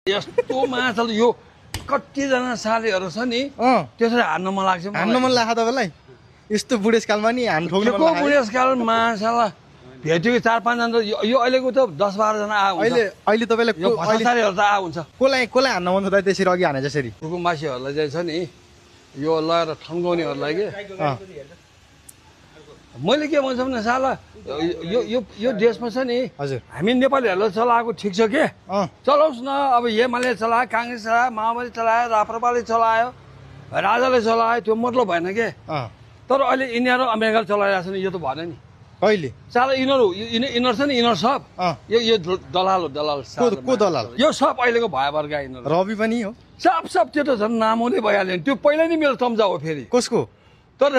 यस्तो माछा यो कतिजना सालेहरू छ नि त्यसरी हान्न मन लाग्छ हान्न मन लाग्छ तपाईँलाई यस्तो बुढेसकालमा नि हान्न ठोक्नु मन लाग्छ बुढेसकाल माछाला भेट्यो 4-5 जना यो अहिलेको त 10-12 जना आ हुन्छ अहिले तपाईँलाई यो भसासालेहरू त आ हुन्छ कोलाई हान्न मन छ त्यसरी अघि हाने जसरी कुकुमासीहरूलाई चाहिँ छ नि यो लगाएर ठन्गाउनेहरूलाई के मैले के भन्छ भने साला यो देशमा छ नि हजुर हामी नेपालीहरूले चलाएको ठिक छ के चलाओस् न अब एमाले चलायो काङ्ग्रेस चलायो माओवादी चलायो राप्रपाले चलायो राजाले चलायो त्यो मतलब भएन के तर अहिले यिनीहरू अमेरिकाले चलाइरहेको छ नि यो त भएन नि कहिले साला यिनीहरू छ नि यिनीहरू सब यो दलाल हो दलाल को दलाल यो सब अहिलेको भए वर्ग यिनीहरू रवि पनि हो सब त्यो त झन् नामौनै भइहाल्यो नि त्यो पहिला नै मेरो चम्चा हो फेरि कसको तर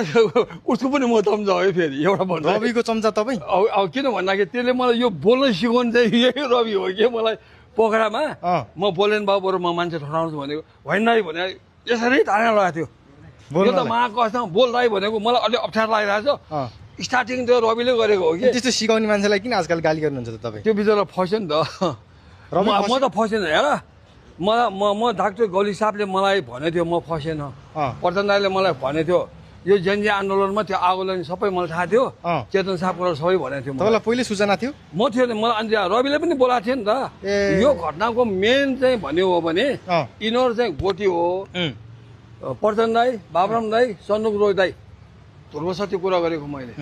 उसको पनि म चम्चा हो फेरि एउटा भन्नु रविको चम्चा तपाईँ अब किन भन्दाखेरि त्यसले मलाई यो बोल्न सिकाउनु चाहिँ यही रवि हो कि मलाई पोखरामा म बोलेन बाबु बरु म मान्छे ठडाउँछु भनेको होइन भने यसरी तानेर लगाएको थियो यो त महाकस्तमा बोल्दै भनेको मलाई अलिक अप्ठ्यारो लागिरहेको छ स्टार्टिङ त्यो रविले गरेको हो कि त्यस्तो सिकाउने मान्छेलाई किन आजकल गाली गर्नुहुन्छ त तपाईँ त्यो बिचरा फस्यो नि त म त फसेन हेर म डाक्टर गौली साहबले मलाई भनेको थियो म फसेन प्रधान दाइले मलाई भनेको थियो यो जनजी आन्दोलनमा त्यो आगोलन सबै मलाई थाहा थियो चेतन साहबको सबै भनेको थियो तपाईँलाई पहिले सूचना थियो म थियो मलाई अनि रविले पनि बोलाएको थियो नि त यो घटनाको मेन चाहिँ भन्यो हो भने यिनीहरू चाहिँ गोटी हो प्रधान दाई बाबुराम दाई सन्दुक रोय दाई ध्रुव सत्य कुरा गरेको मैले